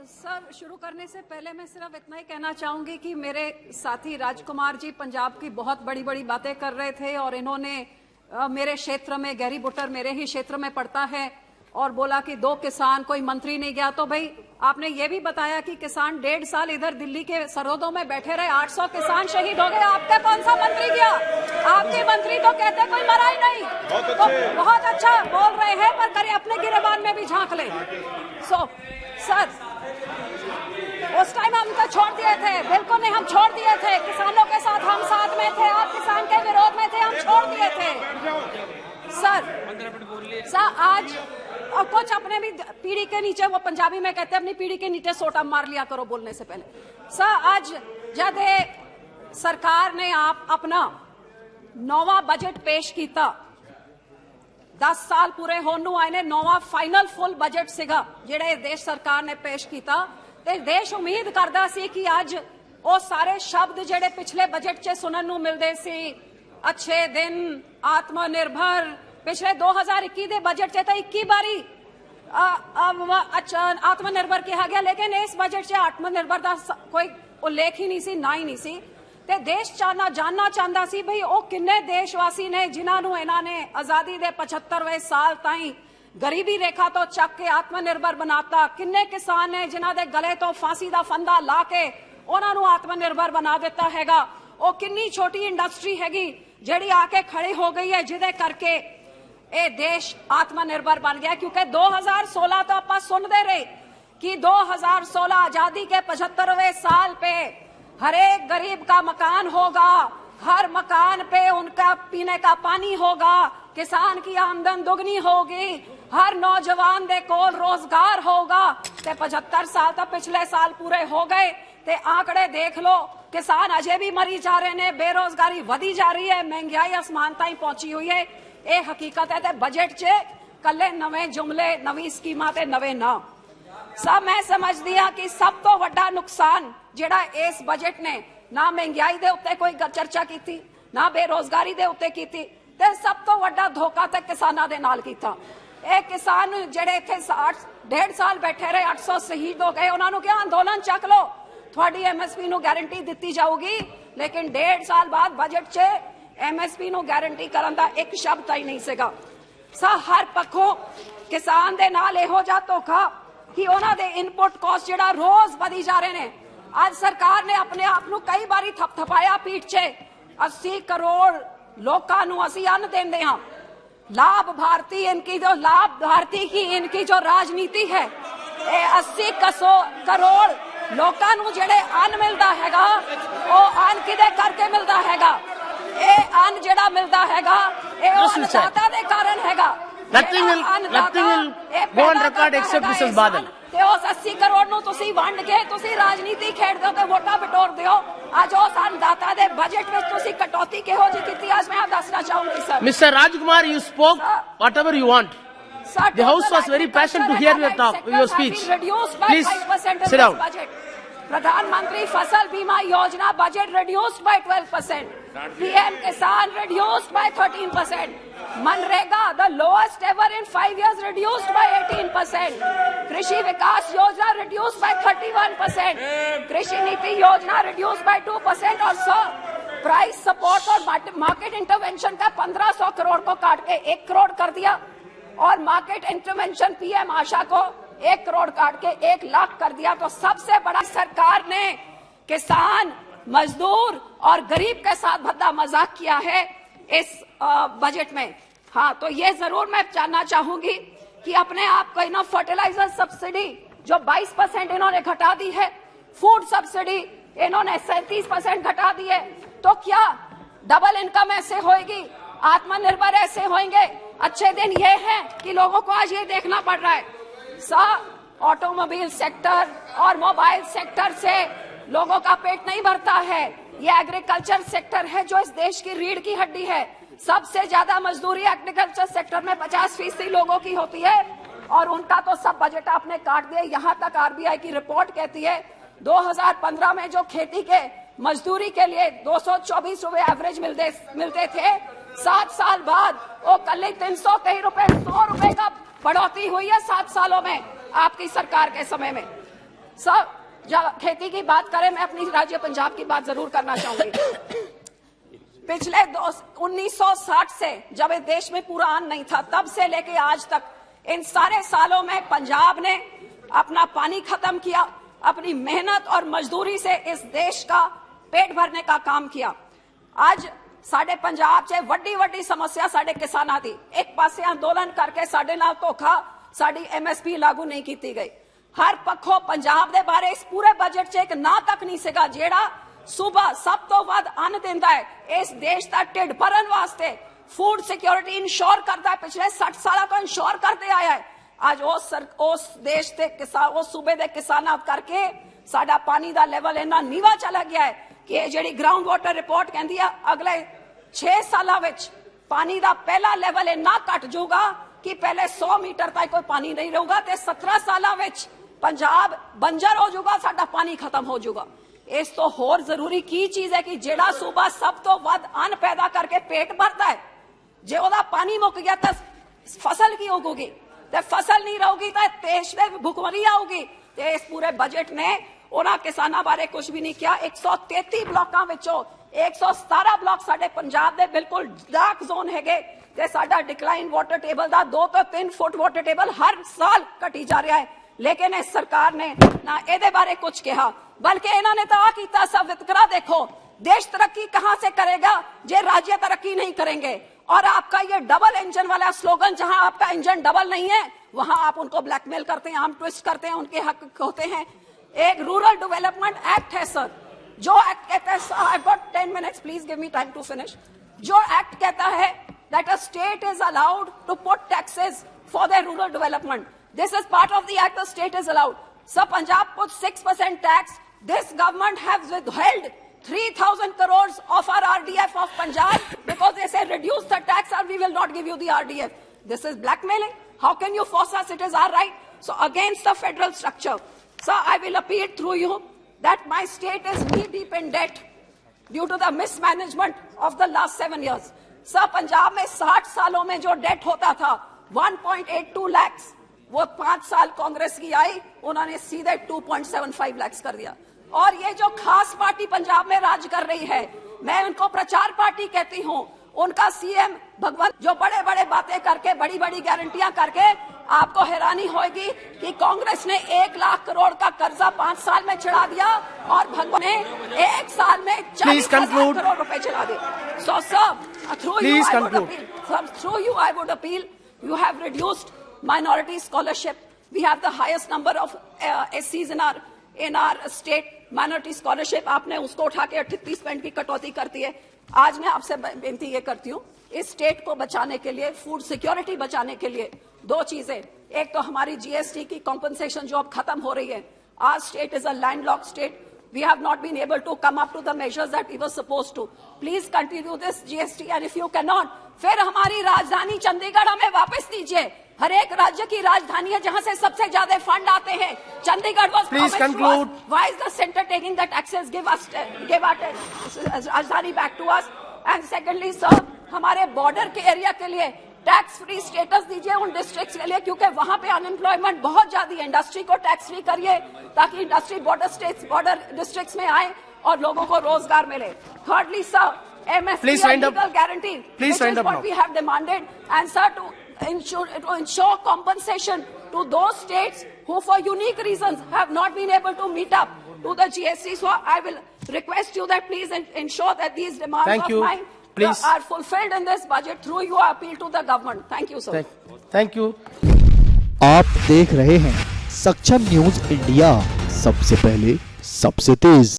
Sir, शुरू करने से पहले मैं सिर्फ इतना ही कहना चाहूंगी कि मेरे साथी राजकुमार जी पंजाब की बहुत बड़ी बड़ी बातें कर रहे थे और इन्होंने मेरे क्षेत्र में, गहरी बुटर मेरे ही क्षेत्र में पड़ता है, और बोला कि 2 किसान, कोई मंत्री नहीं गया। तो भाई आपने ये भी बताया कि किसान 1.5 साल इधर दिल्ली के सरहदों में बैठे रहे, 800 किसान शहीद हो गए। आपका कौन सा मंत्री गया? आपके मंत्री तो कहते कोई मरा ही नहीं। तो बहुत अच्छा बोल रहे हैं, पर करें अपने गिरेबान में भी झांक ले। सर, उस टाइम हम तो छोड़ दिए थे, बिल्कुल नहीं, हम छोड़ दिए थे। किसानों के साथ हम साथ में थे, आप किसान के विरोध में थे, हम छोड़ दिए थे। सर आज और कुछ अपने भी पीढ़ी के नीचे, वो पंजाबी में कहते हैं अपनी पीढ़ी के नीचे सोटा मार लिया करो बोलने से पहले। सर आज जब सरकार ने आप अपना 9वां बजट पेश किया, 10 साल पूरे होने आए ने, 9वां फाइनल फुल बजट सीगा जिहड़ा देश सरकार ने पेश किया। ते देश उम्मीद करदा सी कि अज वो सारे शब्द जिहड़े पिछले बजट च सुनन नूं मिलदे सी, अच्छे दिन, आत्मनिर्भर, पिछले 2021 के बजट च 21 बारी आत्मनिर्भर कहा गया, लेकिन इस बजट च आत्मनिर्भर का कोई उल्लेख ही नहीं सी, ना ही नहीं सी। ते देश जानना चाहता सी भाई वो किन्ने देशवासी ने जिन्होंने इन्होंने आजादी के 75वें साल ताई गरीबी रेखा तो चक के आत्मनिर्भर बनाता, किन्ने किसान ने जिन्हों के गले तो फांसी का फंदा ला के उन्होंने आत्मनिर्भर बना दिता हैगा। वो किन्नी छोटी इंडस्ट्री हैगी जिहड़ी आके खड़ी हो गई है, जिदे करके ये देश आत्मनिर्भर बन गया। क्योंकि 2016 तो आप सुनते रहे कि 2016 आजादी के 75वें साल पे हर एक गरीब का मकान होगा, हर मकान पे उनका पीने का पानी होगा, किसान की आमदन दुगनी होगी, हर नौजवान दे कोल रोजगार होगा। ते 75 साल तो पिछले साल पूरे हो गए, ते आंकड़े देख लो, किसान अजे भी मरी जा रहे ने, बेरोजगारी वधी जा रही है, महंगाई आसमान ताई पहुंची हुई है। ये हकीकत है। ते बजट च कल्ले नवे जुमले, नवी स्कीमां ते नवे नाम। सब मैं समझदी हां कि सब तो वड्डा नुकसान जिहड़ा इस बजट ने ना महंगाई दे उत्ते कोई चर्चा की, ना बेरोजगारी दे उत्ते की, ते सब तो वड्डा धोखा ते किसानां दे नाल कीता। ये किसान जिहड़े इत्थे 1.5 साल बैठे रहे, 800 शहीद हो गए, उन्होंने क्या अंदोलन चक लो, थोड़ी MSP नूं गारंटी दित्ती जाऊगी, लेकिन 1.5 साल बाद बजट च MSP नूं गारंटी करन दा एक शब्द ही नहीं सीगा। हर पक्षों किसान दे नाल इहो जिहा धोखा कि उन्हां दे इनपुट कॉस्ट जिहड़ा रोज वधी जा रहे ने। आज सरकार ने अपने आप नूं कई बारी थपथपाया पीठ च, 80 करोड़ लोकां नूं असीं अन्न देंदे हां, लाभ भारती इनकी जो लाभ भारती की इनकी जो राजनीति है, 80 करोड़ लोकां नूं जिहड़े अन्न मिलदा हैगा, वो अन्न किदे करके मिलदा हैगा? ये अन्न जिहड़ा मिलदा हैगा, ये अन्नदाता दे कारण हैगा। Nothing will go on record except Mrs. Badal. ते उस 80 करोड़ नूं तुसीं वंड के तुसीं राजनीति खेडदे हो ते वोटां बटोरदे हो। अज उस अन्नदाता दे बजट विच तुसीं कटौती किहो जी कीती, आज मैं दसना चाहूंगी sir. Mr. Rajkumar, you spoke whatever you want. Sir, the House was very passionate to hear your talk, your speech. Please sit down. प्रधानमंत्री फसल बीमा योजना budget reduced by 12%. PM Kisan reduced by 13%. MNREGA the lowest ever in 5 years reduced by 18%. कृषि विकास योजना reduced by 31%. कृषि नीति योजना reduced by 2% और प्राइस सपोर्ट और मार्केट इंटरवेंशन का 1500 करोड़ को काट के 1 करोड़ कर दिया, और मार्केट इंटरवेंशन PM आशा को 1 करोड़ काट के 1 लाख कर दिया। तो सबसे बड़ा सरकार ने किसान, मजदूर और गरीब के साथ भद्दा मजाक किया है इस बजट में। हाँ, तो ये जरूर मैं जानना चाहूंगी कि अपने आप को ना फर्टिलाइजर सब्सिडी जो 22% इन्होंने घटा दी है, फूड सब्सिडी इन्होंने 37% घटा दी है, तो क्या डबल इनकम ऐसे होएगी, आत्मनिर्भर ऐसे होंगे? अच्छे दिन ये हैं कि लोगों को आज ये देखना पड़ रहा है ऑटोमोबाइल सेक्टर और मोबाइल सेक्टर से लोगों का पेट नहीं भरता है। ये एग्रीकल्चर सेक्टर है जो इस देश की रीढ़ की हड्डी है। सबसे ज्यादा मजदूरी एग्रीकल्चर सेक्टर में 50% लोगों की होती है, और उनका तो सब बजट आपने काट दिया। यहाँ तक RBI की रिपोर्ट कहती है 2015 में जो खेती के मजदूरी के लिए 224 रुपए एवरेज मिलते थे, 7 साल बाद वो कल 323 रुपए, 100 रुपए का बढ़ोतरी हुई है 7 सालों में आपकी सरकार के समय में। सब जब खेती की बात करें, मैं अपनी राज्य पंजाब की बात जरूर करना चाहूंगी। पिछले 1960 से जब इस देश में पूरा अन्न नहीं था, तब से लेके आज तक इन सारे सालों में पंजाब ने अपना पानी खत्म किया, अपनी मेहनत और मजदूरी से इस देश का पेट भरने का काम किया। आज साडे पंजाब च वड्डी वड्डी समस्या साडे किसानां दी, एक पासे अंदोलन करके साडे नाल धोखा, साडी MSP लागू नहीं की गई। हर पक्षों पंजाब दे बारे इस पूरे बजट च एक ना तक नहीं सीगा जेड़ा सूबा सब तो वध अन्न दिंदा है इस देश का ढिड भरन वास्ते, फूड सिक्योरिटी इंश्योर करता है, पिछले 60 साल तो इंश्योर करते आया है। आज उस देश के किसान, उस सूबे के किसानां करके साडा पानी का लेवल इन्ना नीवा चला गया है कि जिहड़ी ग्राउंड वाटर रिपोर्ट कहती है अगले 6 सालों विच पानी का पहला लेवल इन्ना घट जाऊगा कि पहले 100 मीटर तक कोई पानी नहीं रहूगा, ते 17 सालों विच पंजाब बंजर हो जाऊगा, साडा पानी खत्म हो जाऊगा। इस तो होर जरूरी की चीज है कि जेड़ा सूबा सब तो वध अन्न पैदा करके पेट भरता है, जे ओदा पानी मुक गया तो फसल की उगूगी, ते फसल नहीं रहूगी तो देश में भुखमरी आऊगी। ते इस पूरे बजट ने उन्हां किसानां बारे कुछ भी नहीं किया। 133 ब्लॉकां विचों 117 ब्लॉक साडे पंजाब दे बिल्कुल डार्क जोन हैगे, ते साडा डिक्लाइन वाटर टेबल दा 2 तो 3 फुट वाटर टेबल हर साल घटी जा रहा है। लेकिन इस सरकार ने ना एदे बारे कुछ कहा, बल्कि इन्होंने तो आ कीता, सब वितकरा देखो, देश तरक्की कहां से करेगा जे राज्य तरक्की नहीं करेंगे। और आपका ये डबल इंजन वाला स्लोगन, जहां आपका इंजन डबल नहीं है वहां आप उनको ब्लैकमेल करते हैं, हम ट्विस्ट करते हैं, उनके हक होते हैं। एक रूरल डेवलपमेंट एक्ट है सर, जो एक्ट कहता है, I got 10 minutes please give me time to finish, जो एक्ट कहता है that a state is allowed to put taxes for the rural development. This is part of the act the state is allowed. So Punjab puts 6% tax. This government has withheld 3,000 crores of our RDF of Punjab because they say reduce the tax or we will not give you the RDF. This is blackmailing. How can you force us? It is our right. So against the federal structure. So I will appeal through you that my state is knee deep in debt due to the mismanagement of the last 7 years. So Punjab में 60 सालों में जो date होता था 1.82 lakhs, वो 5 साल कांग्रेस की आई, उन्होंने सीधे 2.75 लाख कर दिया। और ये जो खास पार्टी पंजाब में राज कर रही है, मैं उनको प्रचार पार्टी कहती हूँ, उनका सीएम भगवंत जो बड़े बड़े बातें करके, बड़ी बड़ी गारंटियां करके, आपको हैरानी होगी कि कांग्रेस ने 1 लाख करोड़ का कर्जा 5 साल में चढ़ा दिया और भगवंत ने 1 साल में 40,000 करोड़ रुपए चढ़ा दिए। So sir, through you I would appeal, you have reduced minority scholarship. We have the highest number of SCs in our state. Minority scholarship आपने उसको उठा के 38% की कटौती करती है। आज मैं आपसे बेनती ये करती हूँ, इस स्टेट को बचाने के लिए, फूड सिक्योरिटी बचाने के लिए 2 चीजें, एक तो हमारी GST की कॉम्पनसेशन जो अब खत्म हो रही है। Our state is a landlocked state. We have not been able to come up to the measures that we were supposed to. Please continue this GST, and if you cannot, फिर हमारी राजधानी चंडीगढ़ हमें वापस दीजिए। हर एक राज्य की राजधानी है जहां से सबसे ज्यादा फंड आते हैं। Chandigarh was Please conclude. Why is the center taking the taxes? Give our राजधानी back to us. And secondly, sir, हमारे बॉर्डर के एरिया के लिए टैक्स फ्री स्टेटस दीजिए उन डिस्ट्रिक्ट्स के लिए, क्योंकि वहां पे अनएम्प्लॉयमेंट बहुत ज्यादा है। इंडस्ट्री को टैक्स फ्री करिए ताकि इंडस्ट्री बॉर्डर डिस्ट्रिक्ट्स में आए और लोगों को रोजगार मिले। Thirdly sir, MSP legal guarantee, which is what we have demanded, and sir, to ensure compensation to those states who for unique reasons have not been able to meet up to the GST. So I will request you that please ensure that these demands of mine are fulfilled in this budget through your appeal to the government. Thank you, sir. Thank you. आप देख रहे हैं सक्षम news India, सबसे पहले सबसे तेज।